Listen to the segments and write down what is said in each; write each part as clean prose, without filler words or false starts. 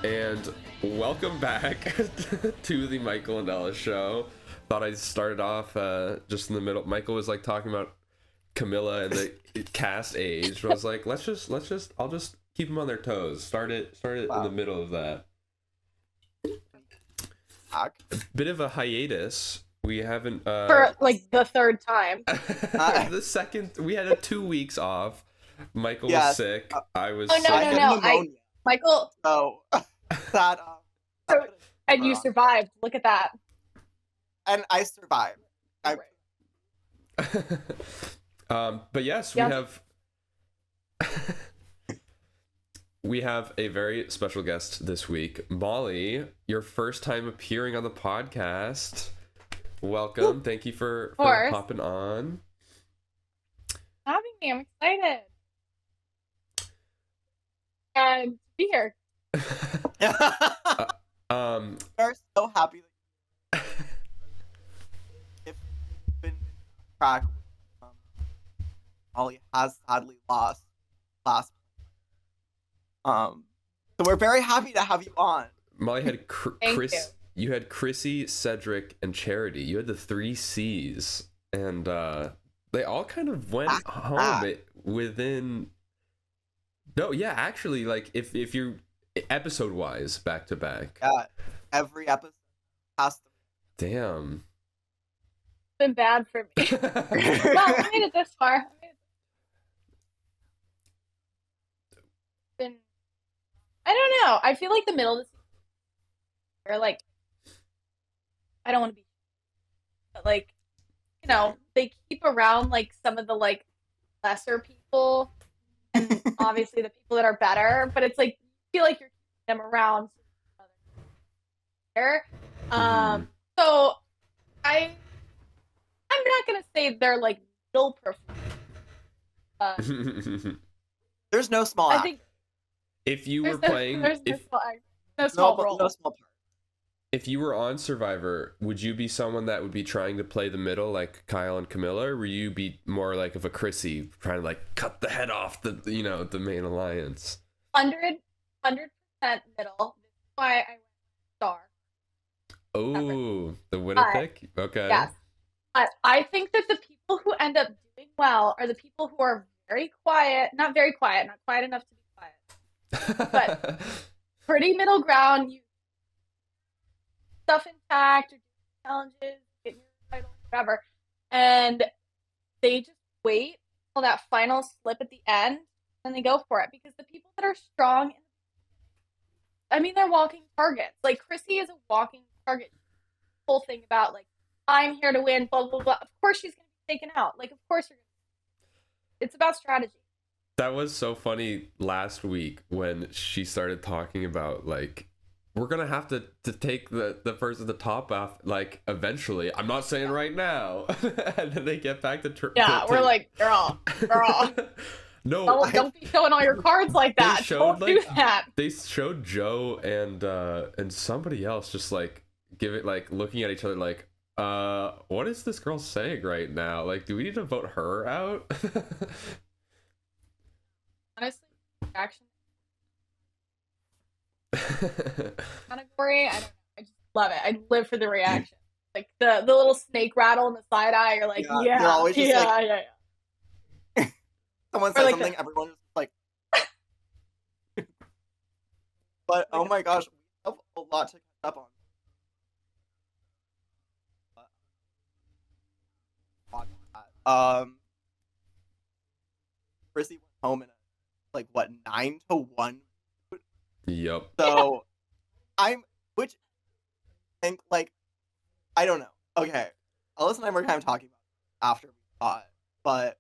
And welcome back to the Michael and Ellis show. Thought I'd start off just in the middle. Michael was like talking about Camilla and the cast age. But I was like, I'll just keep them on their toes. Start it in the middle of that. A bit of a hiatus. We haven't for like the third time. The second we had 2 weeks off. Michael was sick. I was sick. No. Michael. So that. And you survived. Look at that. And I survived. But yes, we have a very special guest this week. Molly, your first time appearing on the podcast. Welcome. Thank you for hopping on. Having me. I'm excited. And to be here. We're so happy that if you've been track Molly has sadly lost last. So we're very happy to have you on. Molly had Chris. You had Chrissy, Cedric, and Charity. You had the 3 C's, and they all kind of went home within. No, yeah, actually, like if you're episode wise, back to back. Yeah, every episode has to. Damn. It's been bad for me. Well, I made it this far. I don't know. I feel like the middle of the season, or like, I don't want to be, but like, you know, they keep around like some of the like lesser people, and obviously the people that are better. But it's like you feel like you're keeping them around. So I'm not gonna say they're like middle performance. There's no small act. I think. If you were playing, no small role. No small part. If you were on Survivor, would you be someone that would be trying to play the middle, like Kyle and Camilla, or would you be more like of a Chrissy, trying to like cut the head off the main alliance? 100% middle. This is why I went star. Oh, the winner pick. Okay. Yes, but I think that the people who end up doing well are the people who are very quiet, not quiet enough to be quiet. But pretty middle ground, you stuff intact, or challenges, getting your title, whatever, and they just wait till that final slip at the end, and they go for it. Because the people that are strong, I mean, they're walking targets. Like Chrissy is a walking target. Whole thing about like, I'm here to win, blah blah blah. Of course she's gonna be taken out. Like, of course you're gonna. It's about strategy. That was so funny last week when she started talking about like, we're gonna have to take the person at the top off, like eventually. I'm not saying right now. And then they get back to we're like, girl. No, don't be showing all your cards like that. Don't do that. They showed Joe and somebody else just like looking at each other like, what is this girl saying right now? Like, do we need to vote her out? Honestly, reaction category. I don't know. I just love it. I live for the reaction. Like the little snake rattle in the side eye. You're like, yeah. You're always just yeah. Someone says something, everyone is like. But oh my gosh, we have a lot to catch up on. Chrissy went home in 9-1. Yep. So which think like, I don't know. Okay, Ellis and I were kind of talking about it after we saw it, but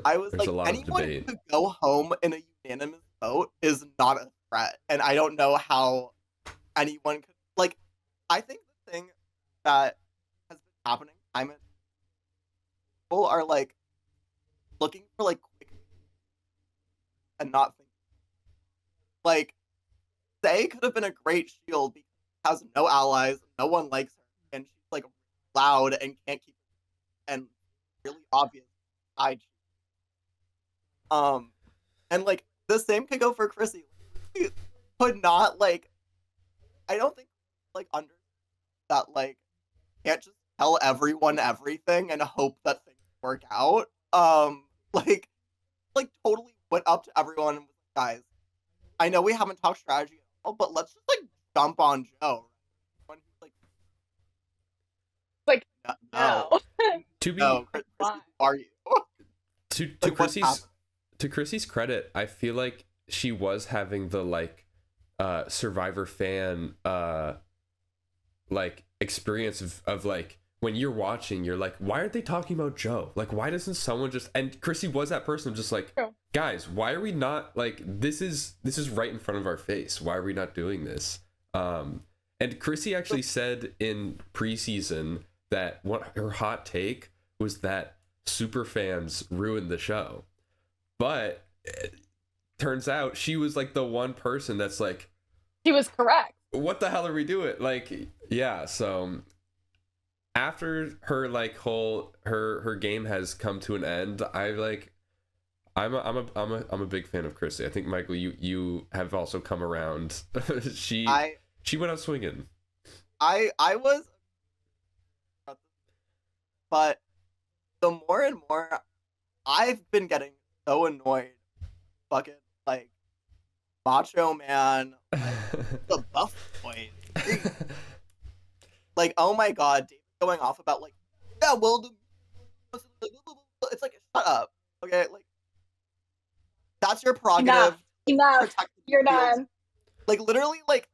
I was like, anyone who could go home in a unanimous vote is not a threat, and I don't know how anyone could like. I think the thing that has been happening, people are like looking for like quick and not thinking. Like, Say could have been a great shield because she has no allies, no one likes her, and she's like loud and can't keep and really obvious side. And like the same could go for Chrissy. She could not like I don't think like under that like can't just tell everyone everything and hope that things work out. Like totally went up to everyone and was like, guys, I know we haven't talked strategy at all, but let's just like jump on Joe. When he's like no. To be Chrissy, who are you? to Like, Chrissy's credit, I feel like she was having the like Survivor fan like experience of like when you're watching, you're like, why aren't they talking about Joe? Like, why doesn't someone just, and Chrissy was that person just like, guys, why are we not, like, this is right in front of our face, why are we not doing this? And Chrissy actually said in preseason that what her hot take was that super fans ruined the show, but it turns out she was like the one person that's like, she was correct. What the hell are we doing? Like, yeah. So after her like whole her game has come to an end, I'm a big fan of Chrissy. I think Michael, you have also come around. she went out swinging. I was, but the more and more I've been getting so annoyed, fucking like Macho Man, like, the Buff Boys. Like, oh my god, David going off about like, yeah, well, it's like, shut up, okay? Like, that's your prerogative. Enough. You're done. Like, literally, like,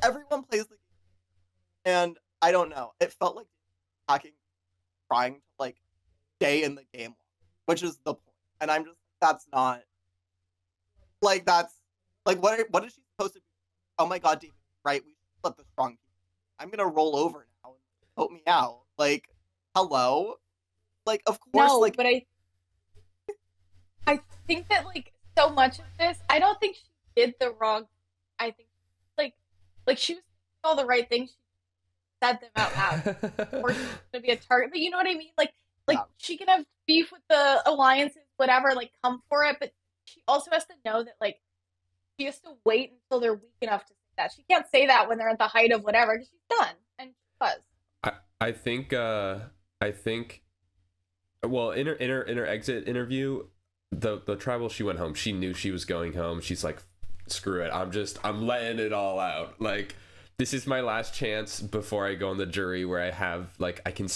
everyone plays the game, and I don't know. It felt like hacking, trying to like stay in the game, which is the point. And I'm just, that's not like, that's like, what is she supposed to be? Oh my god, David, right? We should let the strong people. I'm gonna roll over now and vote me out. Like, hello? Like, of course, no, like, but I think that like so much of this, I don't think she did the wrong. I think like she was doing all the right things. She said them out loud, or she's gonna be a target. But you know what I mean? Like yeah. She can have beef with the alliances, whatever. Like, come for it, but she also has to know that like she has to wait until they're weak enough to say that. She can't say that when they're at the height of whatever, because she's done, and she was. I think well, in her exit interview, the tribal, she went home. She knew she was going home. She's like, screw it. I'm letting it all out. Like, this is my last chance before I go on the jury where I have like, I can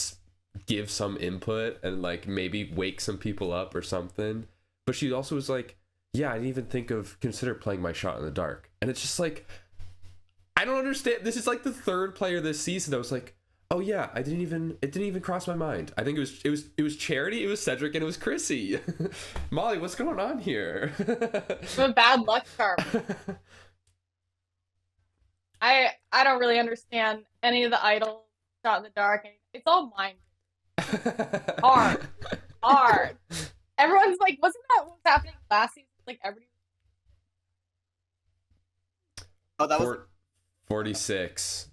give some input and like maybe wake some people up or something. But she also was like, yeah, I didn't even consider playing my shot in the dark. And it's just like, I don't understand. This is like the third player this season that was like, oh yeah, it didn't even cross my mind. I think it was Charity, it was Cedric, and it was Chrissy. Molly, what's going on here? I'm a bad luck charm. I don't really understand any of the idols, shot in the dark. It's all mind. Hard. Everyone's like, wasn't that what was happening last season? Like, everybody. Oh, that was 46.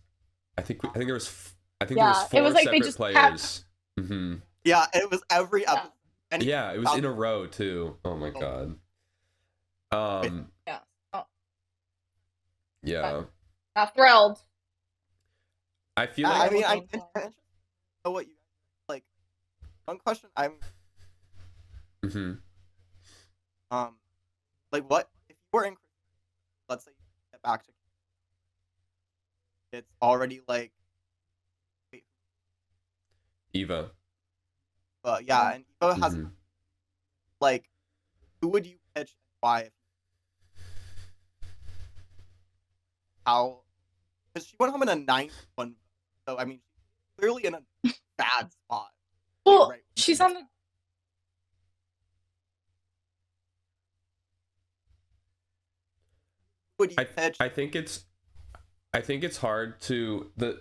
I think there was 4 separate players. Mm-hmm. Yeah, it was every episode. Yeah, it was in a row too. Oh my god. Yeah. Oh. Yeah. Not thrilled. I feel like. I mean, I know what you like. One question I'm. Mm-hmm. Like, what if you were in? Let's say you get back to. It's already like. Eva. Yeah, and Eva has like, who would you pitch and why? How? Because she went home in a 9-1 vote, so I mean, she's clearly in a bad spot. Well, right? She's on the. Would you pitch? I think it's hard to the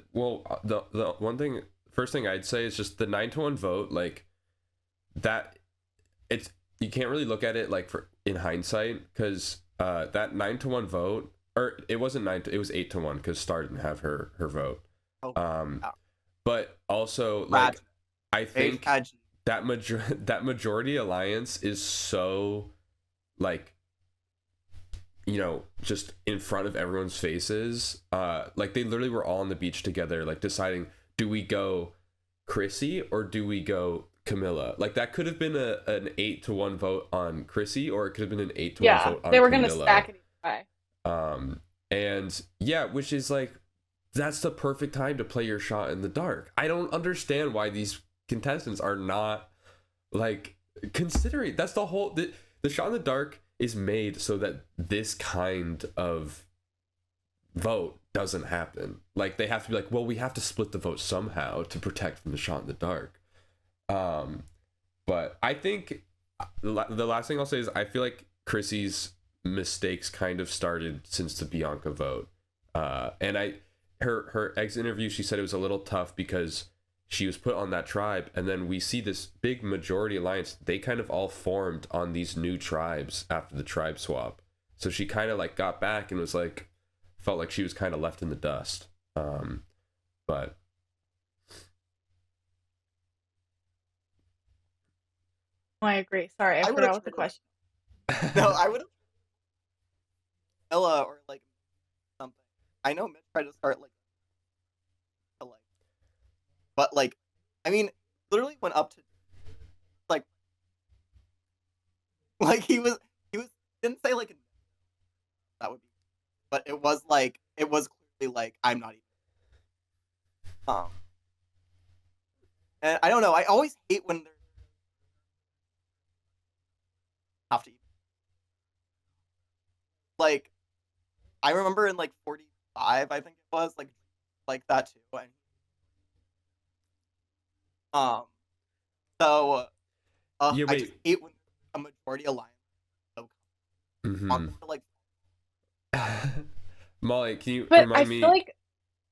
one thing. First thing I'd say is just the 9-1 vote, like that. It's, you can't really look at it like in hindsight, because that 9-1 vote, or it wasn't 9, it was 8-1 because Star didn't have her vote. But also like I think that majority alliance is so like you know, just in front of everyone's faces. Like they literally were all on the beach together, like deciding, do we go Chrissy or do we go Camilla? Like that could have been an 8-1 vote on Chrissy, or it could have been an 8-1 vote on Camilla. They were gonna stack it either way. And yeah, which is like, that's the perfect time to play your shot in the dark. I don't understand why these contestants are not like considering. That's the whole the shot in the dark is made so that this kind of vote doesn't happen. Like they have to be like, well, we have to split the vote somehow to protect from the shot in the dark. But I think the last thing I'll say is I feel like Chrissy's mistakes kind of started since the Bianca vote. And her exit interview, she said it was a little tough because she was put on that tribe, and then we see this big majority alliance. They kind of all formed on these new tribes after the tribe swap. So she kind of like got back and was like, felt like she was kind of left in the dust. But I agree. Sorry, I forgot what the question. No, I would have Ella or like something. I know Mitch tried to start like, but like, I mean, literally went up to like he didn't say like that would be, but it was clearly like I'm not even. And I don't know. I always hate when there's have to eat. Like, I remember in like 45, I think it was like that too. And, so yeah, I just hate when a majority alliance. So like, Molly, can you but remind me? Feel like...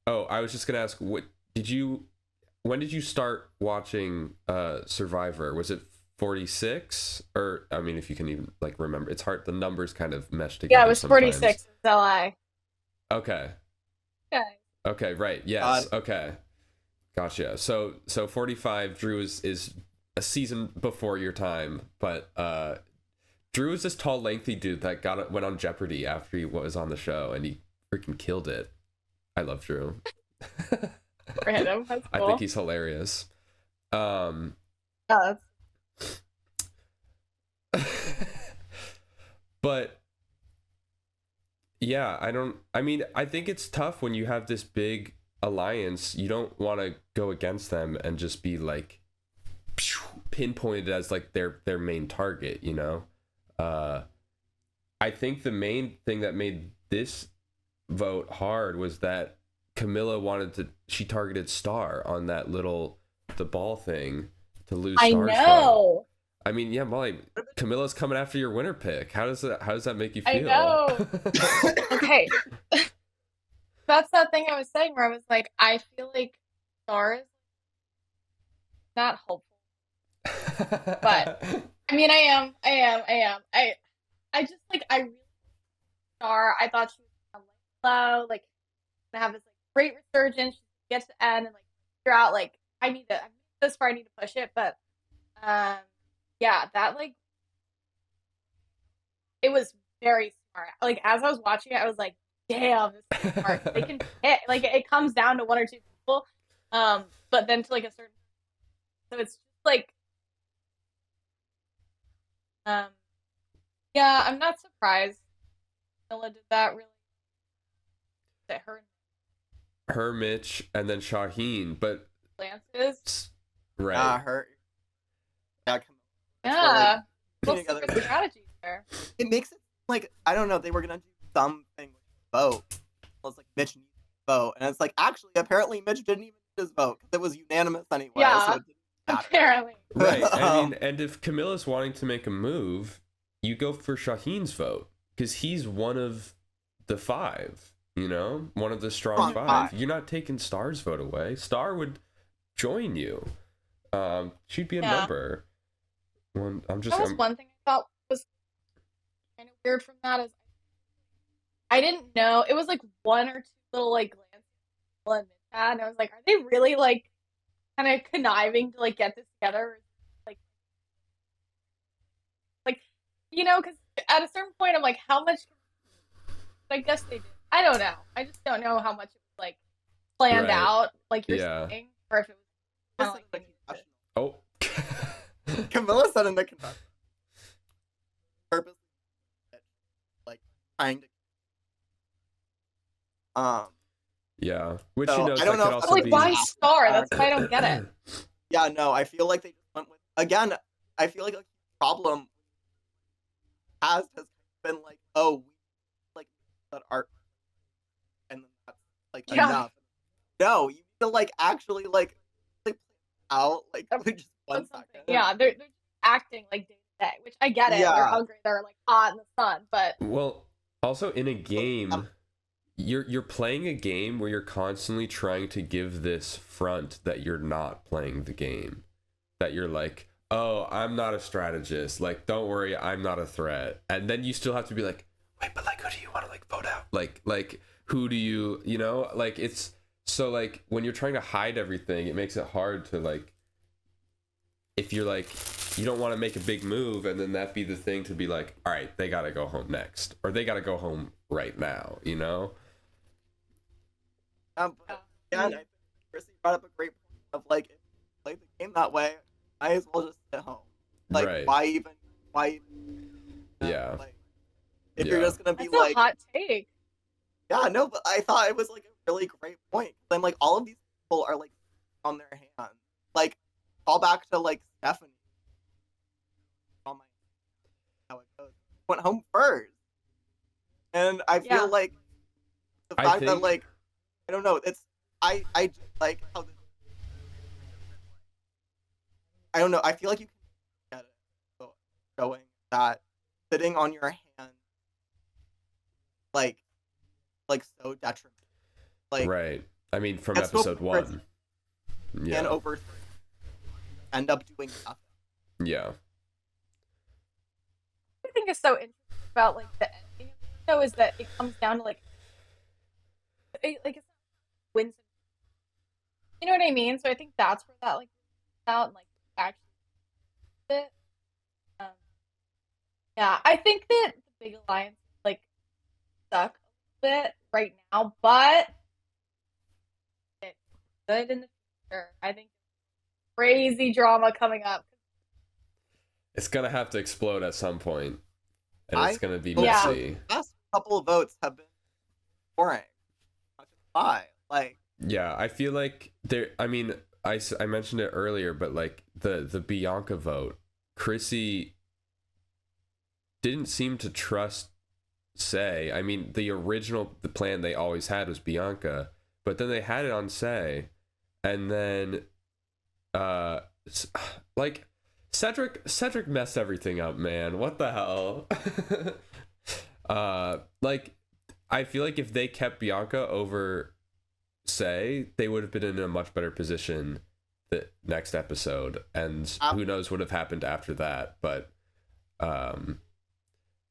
Oh, I was just gonna ask, when did you start watching Survivor? Was it 46? Or I mean, if you can even like remember, it's hard. The numbers kind of mesh together. Yeah, it was sometimes. 46 until I. Okay. Okay, right. Yes. Okay. Gotcha. So 45, Drew is a season before your time, but Drew is this tall, lengthy dude that went on Jeopardy after he was on the show, and he freaking killed it. I love Drew. Random. That's cool. I think he's hilarious. But yeah, I think it's tough when you have this big alliance. You don't want to go against them and just be like pinpointed as like their main target, you know? I think the main thing that made this vote hard was that Camilla she targeted Star on that the ball thing to lose Star's vote. I know. I mean, yeah, Molly, Camilla's coming after your winner pick. How does that make you feel? I know. Okay. That's that thing I was saying where I was like, I feel like Star is not hopeful. But I mean, I am. I just like, I really Star. I thought she was gonna lay low, like gonna have this like great resurgence. She gets to the end and like figure out like I'm this far, I need to push it, but yeah, that like it was very smart. Like as I was watching it, I was like, damn, this is smart. They can hit. Like it comes down to one or two people, but then to like a certain, so it's just like yeah, I'm not surprised Ella did that. Really, that her, Mitch, and then Shaheen, but Lance's right. Her. Yeah. Well, secret strategy there. It makes it like, I don't know, they were gonna do something with the vote. It was like Mitch needs to vote, and it's like actually apparently Mitch didn't even need his vote because it was unanimous anyway. Yeah, so it didn't matter. Apparently. Right. I mean, and if Camilla's wanting to make a move, you go for Shaheen's vote because he's one of the 5. You know, one of the strong 5. You're not taking Star's vote away. Star would join you. She'd be a member. One thing I thought was kind of weird from that is I didn't know it was like one or two little like glances and I was like, are they really like kind of conniving to like get this together? Like you know, because at a certain point I'm like, how much I guess they did. I don't know. I just don't know how much it was like planned Right. out, like you're Yeah. saying, or if it was kind of like Oh. Camilla said in the confessional, purposely, like trying to. Yeah. Which So, you know, I don't that know could if also like be. why Star? That's why I don't get it. Yeah, no, I feel like they just went with again. I feel like a problem has been like, oh, we like that art, and then that's like Yeah. enough. No, you need to like actually like play out like just 1 second. Yeah, they're just acting like day to day, which I get it. Yeah. They're hungry. They're like hot in the sun, but Well, also in a game, you're playing a game where you're constantly trying to give this front that you're not playing the game. That you're like, oh, I'm not a strategist. Like, don't worry, I'm not a threat. And then you still have to be like, wait, but like, who do you want to like vote out? Like, who do you, you know? Like, it's so like when you're trying to hide everything, it makes it hard to like. If you're like, you don't want to make a big move, and then that be the thing to be like, all right, they gotta go home next, or they gotta go home right now, you know? But again, I think Chrissy brought up a great point of like, if you play the game that way, I as well just sit home. Like, Right. why even? Yeah. Like, if you're just gonna be that's like, a hot take. yeah, no, but I thought it was like a really great point. I'm like, all of these people are like on their hands. Like, call back to like Stephanie. Oh my, how it goes. Went home first, and I feel like the fact that like, I don't know, it's I just like how this, I don't know. I feel like you can get it, so showing that sitting on your hand, like so detrimental. Like, right. I mean, from that's episode 1. Yeah. And over end up doing nothing. Yeah. I think is so interesting about like the ending of the show is that it comes down to like it's not wins. You know what I mean? So I think that's where that like out and like actually it. Yeah, I think that the big alliance like suck a little bit right now, but it's good in the future. I think crazy drama coming up. It's gonna have to explode at some point, and it's gonna be messy. Yeah. The last couple of votes have been boring. Not gonna lie. Like, yeah, I feel like there. I mean, I mentioned it earlier, but like the Bianca vote, Chrissy didn't seem to trust Say. I mean, the plan they always had was Bianca, but then they had it on Say, and then like Cedric messed everything up, man. What the hell? Like, I feel like if they kept Bianca over Say, they would have been in a much better position the next episode, and who knows what would have happened after that. But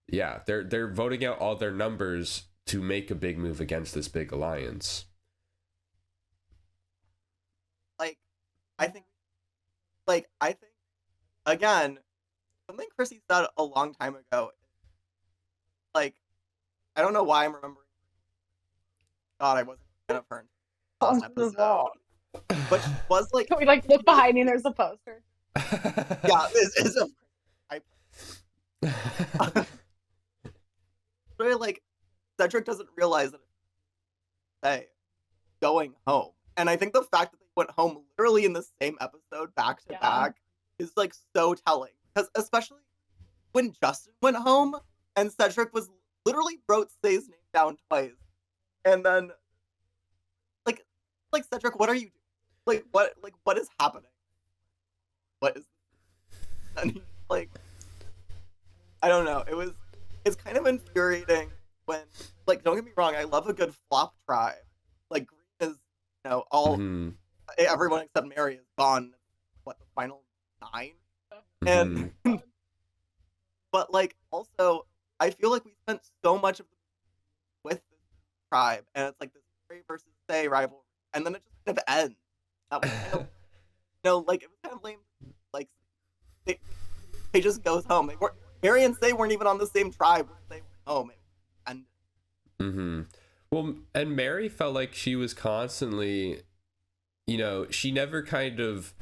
yeah, they're voting out all their numbers to make a big move against this big alliance. Like, I think again, something Chrissy said a long time ago. Like, I don't know why I'm remembering. God, I wasn't a fan of her last episode. But she was like, can we like look behind me and there's a poster? Yeah, this is a. Really, like, Cedric doesn't realize that it's going home, and I think the fact that they went home literally in the same episode back to back is like so telling, because especially when Justin went home and Cedric was literally wrote Say's name down twice, and then like Cedric, what are you doing? What is happening? What is, and he's like, I don't know. It's kind of infuriating when, like, don't get me wrong, I love a good flop tribe. Like, Green is, all everyone except Mary is gone. What, the final 9? And but like, also, I feel like we spent so much of with this tribe, and it's like this Mary versus Say rivalry, and then it just kind of ends. That was kind of, like, it was kind of lame. Like, they just goes home. Mary and Say weren't even on the same tribe when they went home. And Mm-hmm. Well, and Mary felt like she was constantly, she never kind of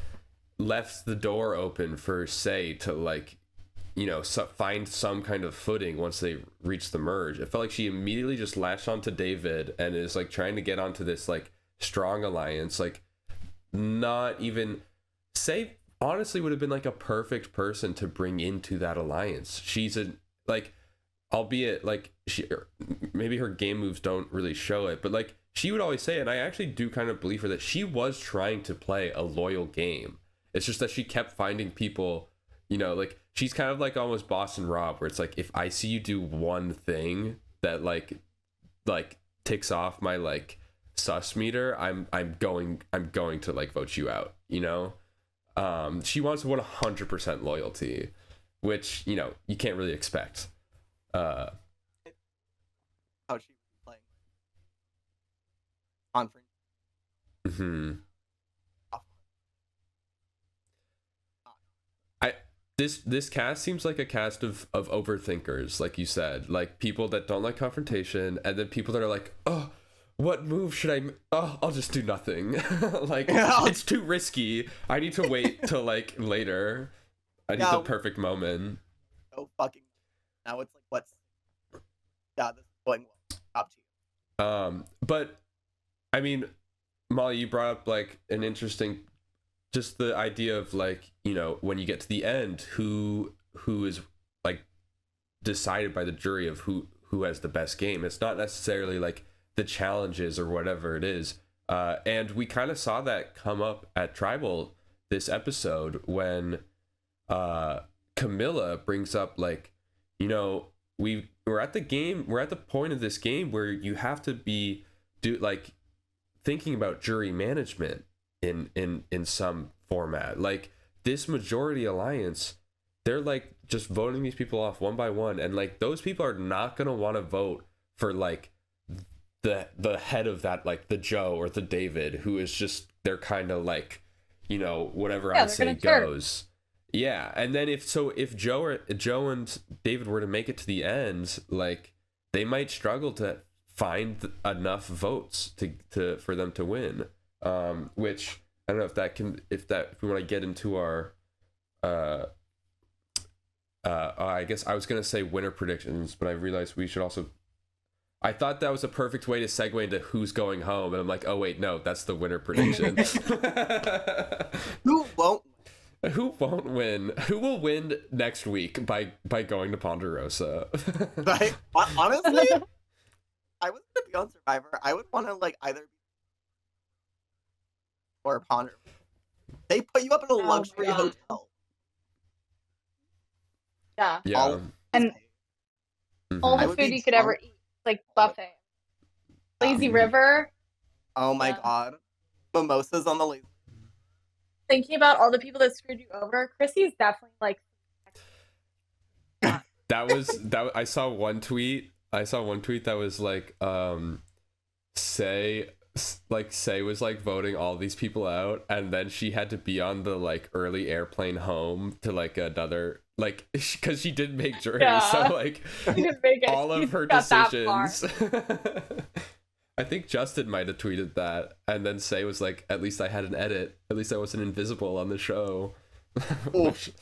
left the door open for Say to like, find some kind of footing once they reached the merge. It felt like she immediately just latched onto David and is like trying to get onto this like strong alliance. Like, not even Say honestly would have been like a perfect person to bring into that alliance. She's a like, albeit like maybe her game moves don't really show it, but like she would always say, and I actually do kind of believe her, that she was trying to play a loyal game. It's just that she kept finding people, like she's kind of like almost Boston Rob, where it's like, if I see you do one thing that like ticks off my like sus meter, I'm going to like vote you out. She wants 100% loyalty, which you can't really expect. How she was playing conference. Mm-hmm. This cast seems like a cast of overthinkers, like you said, like people that don't like confrontation, and then people that are like, oh, what move should I'll just do nothing. Like, it's too risky. I need to wait till like later. I need the perfect moment. So fucking now it's like, this is going well. Up to you. But I mean, Molly, you brought up like an interesting, just the idea of like, when you get to the end, who is like decided by the jury of who has the best game. It's not necessarily like the challenges or whatever it is. And we kind of saw that come up at Tribal this episode when Camilla brings up like, we're at the point of this game where you have to be thinking about jury management in some format. Like, this majority alliance, they're like just voting these people off one by one, and like those people are not gonna want to vote for like the head of that, like the Joe or the David, who is just, they're kind of like, whatever I say goes. Yeah, and then if Joe and David were to make it to the end, like they might struggle to find enough votes for them to win. Which I don't know if we want to get into our I guess I was gonna say winner predictions, but I realized we should also. I thought that was a perfect way to segue into who's going home, and I'm like, oh wait, no, that's the winner prediction. Who won't? Who won't win? Who will win next week by going to Ponderosa? Like, honestly, I was gonna be on Survivor. I would want to like either be or Ponderosa. They put you up in a luxury hotel. Yeah. And all the food you could ever eat, like buffet. Lazy River. Oh my god, mimosas on the lazy. Thinking about all the people that screwed you over, Chrissy's definitely like. that I saw one tweet that was like, Say was like voting all these people out, and then she had to be on the like early airplane home to like another, like, because she didn't make jury, so like all of her decisions. I think Justin might have tweeted that, and then Say was like, at least I had an edit, at least I wasn't invisible on the show. Which,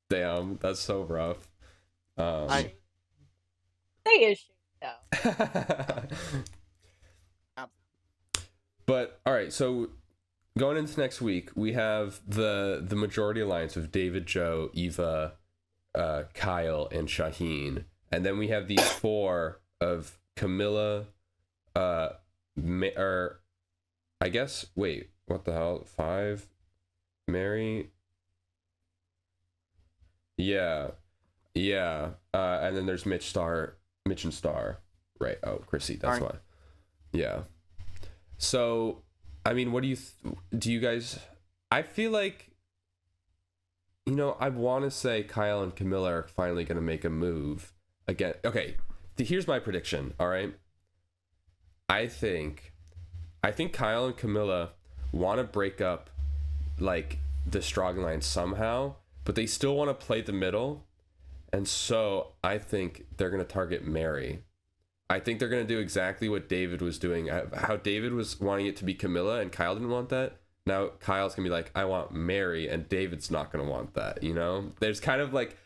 damn, that's so rough. Say issue though. But all right, so going into next week, we have the majority alliance of David, Joe, Eva, Kyle, and Shaheen, and then we have these four of Camilla, or I guess, wait, what the hell? 5, Mary. Yeah, and then there's Mitch and Star, right? Oh, Chrissy, that's why. Yeah. So, I mean, what do you guys, I feel like, I want to say Kyle and Camilla are finally going to make a move again. Okay, here's my prediction, all right? I think Kyle and Camilla want to break up, like, the strong line somehow, but they still want to play the middle, and so I think they're going to target Mary. I think they're gonna do exactly what David was doing. How David was wanting it to be Camilla, and Kyle didn't want that. Now Kyle's gonna be like, I want Mary, and David's not gonna want that. You know, there's kind of like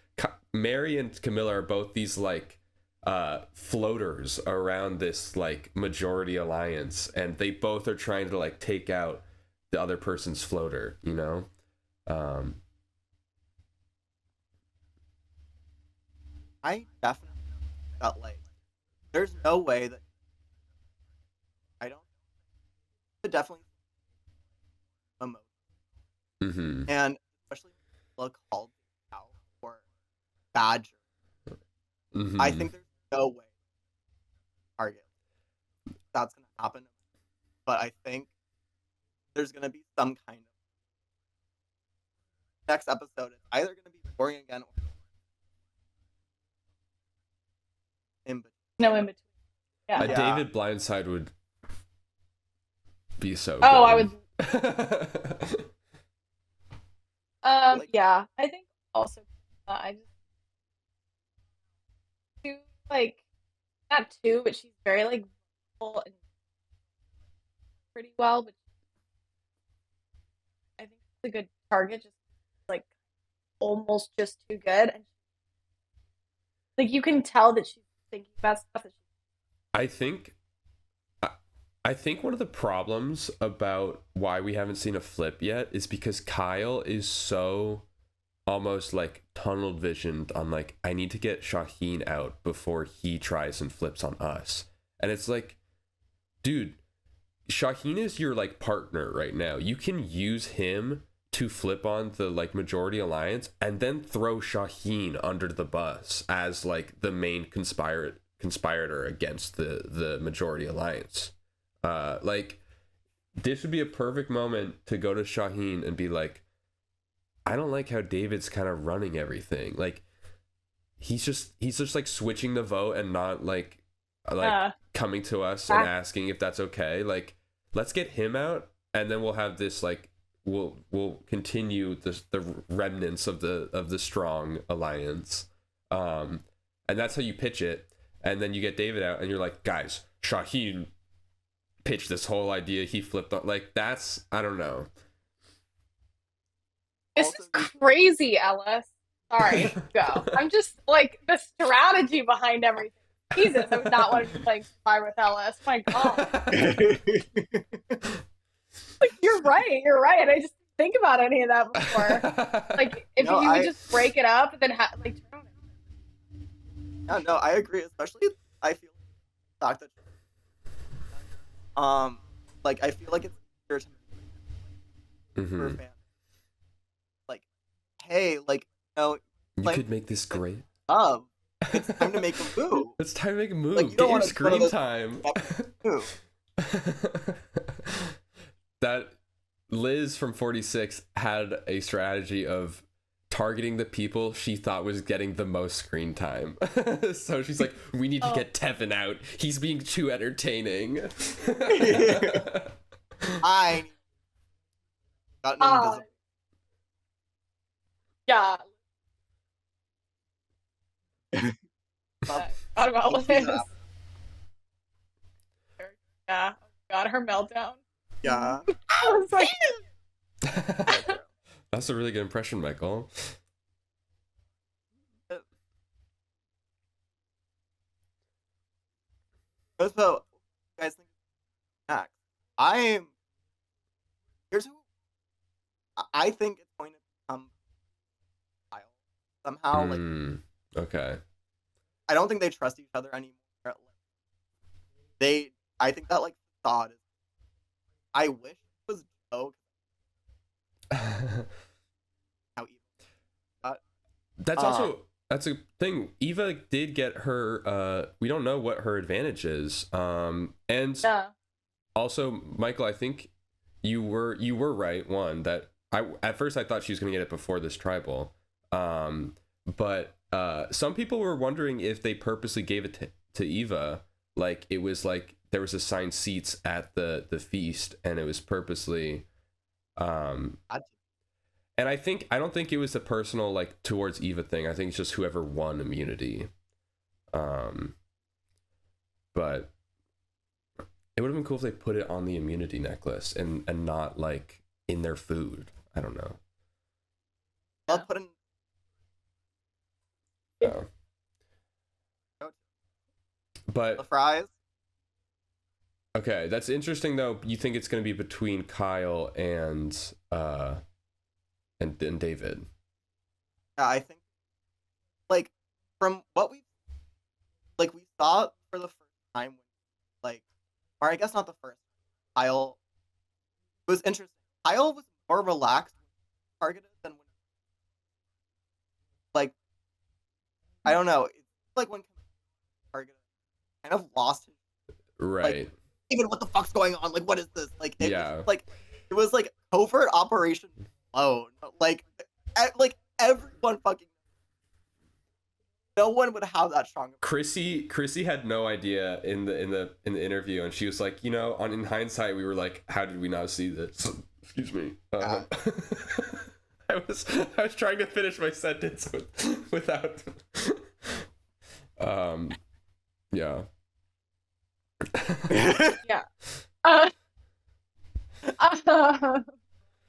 Mary and Camilla are both these like floaters around this like majority alliance, and they both are trying to like take out the other person's floater. You know. I definitely felt like there's no way that I don't definitely emotion. Mm-hmm. And especially look called out for Badger. Mm-hmm. I think there's no way target that's gonna happen. But I think there's gonna be some kind of next episode. It's either gonna be boring again or in between. No in between. Yeah. A David blindside would be so Oh, good. I would. Yeah, I think also I just too like not too, but she's very like full and pretty well, but I think it's a good target. Just like almost just too good, and like you can tell that she's thinking about stuff that I think one of the problems about why we haven't seen a flip yet is because Kyle is so almost like tunnel visioned on like, I need to get Shaheen out before he tries and flips on us. And it's like, dude, Shaheen is your like partner right now. You can use him to flip on the like majority alliance and then throw Shaheen under the bus as like the main conspirator against the majority alliance. Like this would be a perfect moment to go to Shaheen and be like, I don't like how David's kind of running everything. Like he's just like switching the vote and not like coming to us and asking if that's okay. Like let's get him out, and then we'll have this like we'll continue the remnants of the strong alliance. And that's how you pitch it. And then you get David out and you're like, guys, Shaheen pitched this whole idea, he flipped on, like that's, I don't know. This is crazy, Ellis. Sorry, go. I'm just like the strategy behind everything. Jesus, I would not want to be playing Spy with Ellis. My God. Like you're right. I just didn't think about any of that before. Like if you would just break it up and then like turn on it. Yeah, no, I agree. Especially, I feel the fact that like I feel like it's easier to for fans. Like, hey, like you could make this great. It's time to make a move. It's time to make a move. Like, you Get your screen time. That Liz from 46 had a strategy of targeting the people she thought was getting the most screen time. So she's like, we need to get Tevin out. He's being too entertaining. I got invisible. Yeah. What about Liz? Yeah. Got her meltdown. Yeah. I was like, that's a really good impression, Michael. So, you guys think next? Here's who I think it's going to become Kyle somehow. Okay. I don't think they trust each other anymore. I think that like thought is. I wish it was Joe. How evil. That's a thing. Eva did get her. We don't know what her advantage is. And also, Michael, I think you were right. One, that at first I thought she was going to get it before this tribal. But some people were wondering if they purposely gave it to Eva. Like it was like there was assigned seats at the feast, and it was purposely. And I don't think it was a personal like towards Eva thing. I think it's just whoever won immunity. but it would have been cool if they put it on the immunity necklace and not like in their food. I don't know. I'll put in. Oh. But The fries. Okay, that's interesting though. You think it's going to be between Kyle and David? Yeah, I think, like, from what we saw it for the first time, like, or I guess not the first. Kyle, it was interesting. Kyle was more relaxed when targeted than when, like, I don't know. It's like when targeted, kind of lost his, Right. like, even what the fuck's going on? Like, what is this? Like, it Yeah. was it was like covert operation alone. Like everyone fucking. No one would have that strong. Chrissy had no idea in the interview, and she was like, you know, in hindsight, we were like, how did we not see this? Excuse me. I was trying to finish my sentence without. Yeah. Yeah. But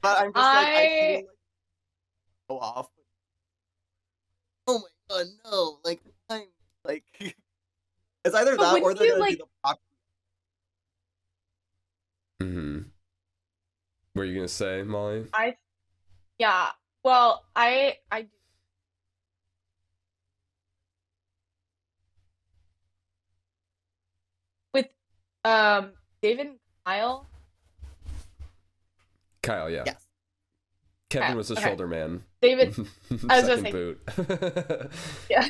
I'm just I feel like go off. Oh my god, no! Like I'm like it's either that or they're gonna do the proxy. Mm-hmm. What are you gonna say, Molly? Well, I do. With David and Kyle. Kyle, yeah. Yes. Kevin was a shoulder man. David, I was Second gonna say, boot. yeah.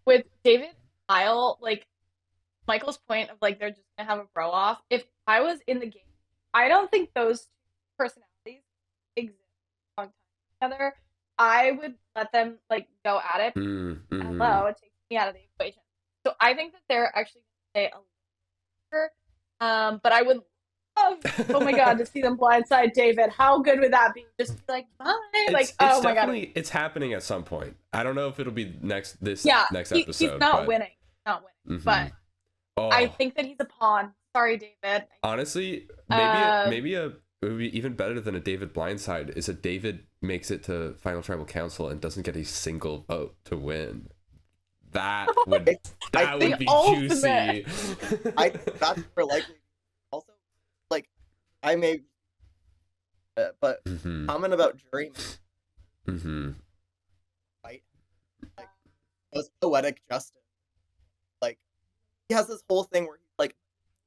With David and Kyle, like Michael's point of like they're just gonna have a bro off. If I was in the game, I don't think those two personalities exist a long time together. I would let them like go at it. Mm-hmm. Hello, it takes me out of the equation. So I think that they're actually gonna stay a little longer. But I would love, oh my god, to see them blindside David. How good would that be? Just be like, bye. Oh my god. It's happening at some point. I don't know if it'll be next episode. He's not winning. Mm-hmm. But I think that he's a pawn. Sorry, David. Honestly, maybe it would be even better than a David blindside is a David makes it to Final Tribal Council and doesn't get a single vote to win. That would be juicy. That's for likely. Also, like, I may, but comment about jury. Right? Like, those poetic justice. Like, he has this whole thing where he's like,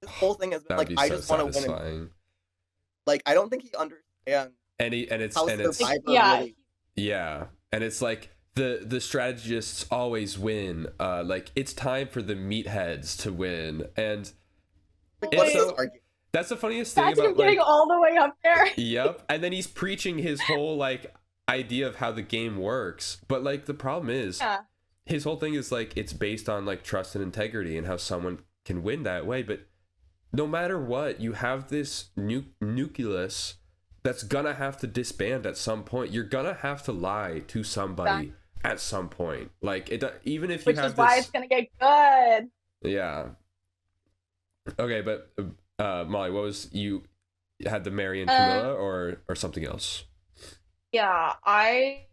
this whole thing has been like, I just want to win him. Like, I don't think he understands. And it's like the strategists always win. Like it's time for the meatheads to win, and that's the funniest thing about getting all the way up there. Yep, and then he's preaching his whole like idea of how the game works, but like the problem is, his whole thing is like it's based on like trust and integrity and how someone can win that way, but no matter what, you have this nucleus that's gonna have to disband at some point. You're gonna have to lie to somebody at some point. Like it, even if you have this. Which is why it's gonna get good. Yeah. Okay, but Molly, what was you had the Mary and Camilla or something else? Yeah, I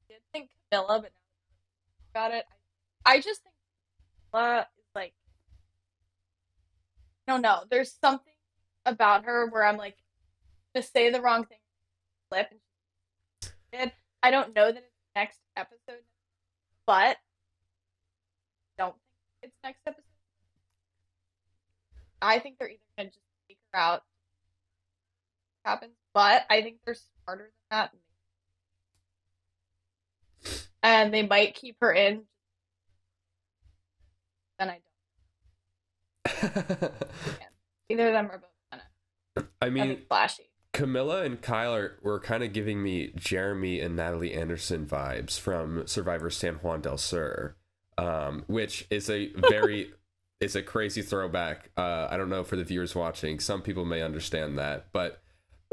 did think Camilla, but now I got it. I just think Camilla is like. I don't know. There's something about her where I'm like, to say the wrong thing, flip, and I don't know that it's next episode, but I don't think it's next episode. I think they're either gonna just take her out, happens, but I think they're smarter than that, and they might keep her in. Then I don't. Either of them are both kind of flashy. Camilla and Kyle were kind of giving me Jeremy and Natalie Anderson vibes from Survivor San Juan del Sur, which is it's a crazy throwback. I don't know for the viewers watching, some people may understand that, but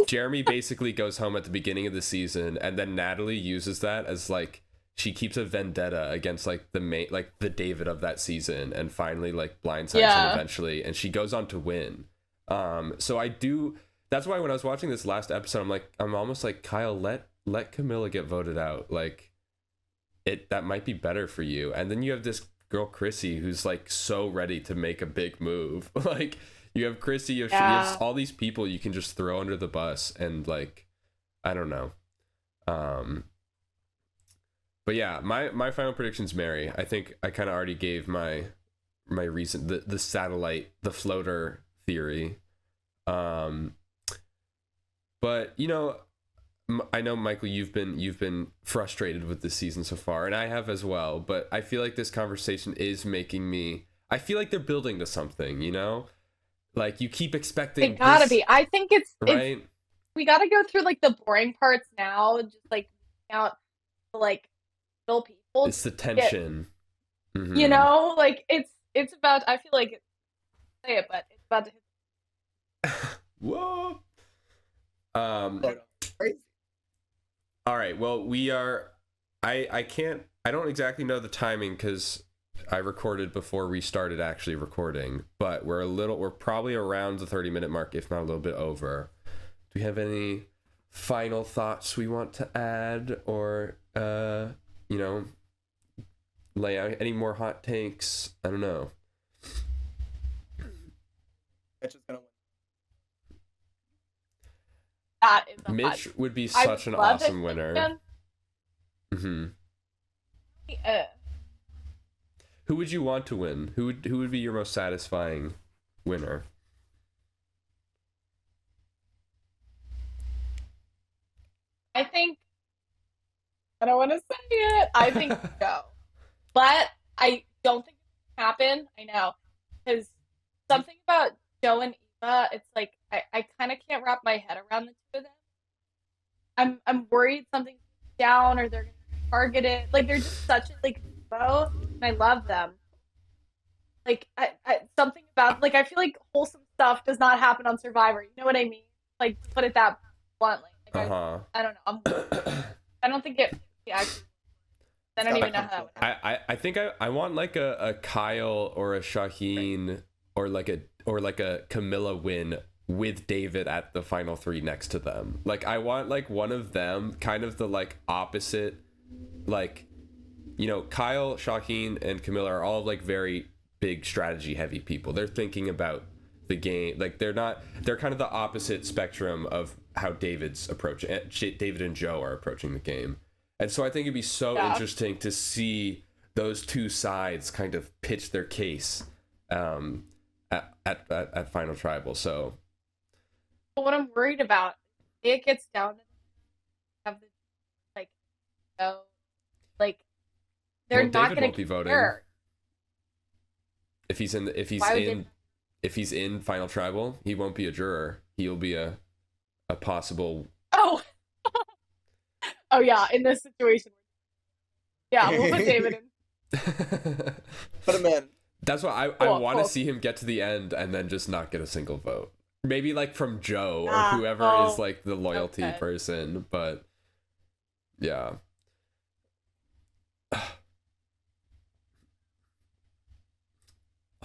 Jeremy basically goes home at the beginning of the season, and then Natalie uses that as like she keeps a vendetta against like the main, like the David of that season, and finally like blindsides him eventually, and she goes on to win. So I do. That's why when I was watching this last episode, I'm almost like, Kyle, let Camilla get voted out. Like, that might be better for you. And then you have this girl Chrissy who's like so ready to make a big move. Like, you have Chrissy, you have all these people you can just throw under the bus, and like, I don't know. But yeah, my final prediction's Mary. I think I kind of already gave my reason, the satellite, the floater theory. But you know, I know, Michael, you've been frustrated with this season so far, and I have as well. But I feel like this conversation is making me. I feel like they're building to something. You know, like you keep expecting. It gotta be. I think it's right. We gotta go through like the boring parts now, just like out like real people. It's the tension. You know, like it's about. I feel like say it, but it's about to hit. Whoa. All right, well, we are I don't exactly know the timing because I recorded before we started actually recording, but we're probably around the 30-minute mark, if not a little bit over. Do we have any final thoughts we want to add, or you know, lay out any more hot takes? I don't know. Mitch is gonna win. That is Mitch would be such an awesome winner. Who would you want to win? Who would be your most satisfying winner? I think I don't want to say it. I think no, but I don't think it can happen. I know, because something about Joe and Eva, it's like I kind of can't wrap my head around the two of them. I'm worried something's down or they're gonna be targeted. Like, they're just such a like duo, and I love them. Like, I something about, like, I feel like wholesome stuff does not happen on Survivor. You know what I mean? Like, to put it that bluntly. Like, I don't know. I don't think it actually. I don't even know how that would happen. I think I want like a Kyle or a Shaheen or like a Camilla win with David at the final three next to them. Like, I want like one of them, kind of the like opposite, like, you know, Kyle, Shaheen, and Camilla are all like very big strategy heavy people. They're thinking about the game. Like, they're kind of the opposite spectrum of how David and Joe are approaching the game. And so I think it'd be so interesting to see those two sides kind of pitch their case at Final Tribal. So what I'm worried about, it gets down to have the like, no, like, they're not going to be voting. If he's in Final Tribal, he won't be a juror. He'll be a possible. Oh. Oh yeah, in this situation. Yeah, we'll put David in. Put him in. That's why I want to see him get to the end and then just not get a single vote. Maybe like from Joe or whoever is like the loyalty person, but yeah. All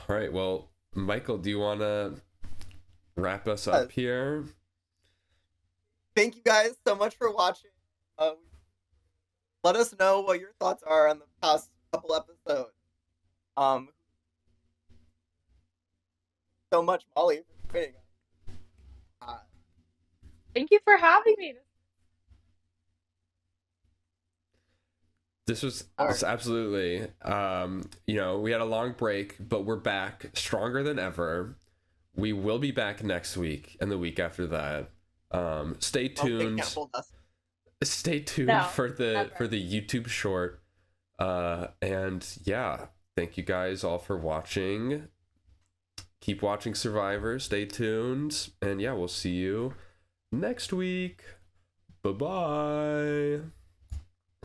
right, well, Michael, do you want to wrap us up here? Thank you guys so much for watching. Let us know what your thoughts are on the past couple episodes. So much, Molly, for joining us. Thank you for having me. This was absolutely, you know, we had a long break, but we're back stronger than ever. We will be back next week and the week after that. Stay tuned. Stay tuned for the YouTube short. And yeah, thank you guys all for watching. Keep watching Survivor. Stay tuned. And yeah, we'll see you next week. Bye-bye.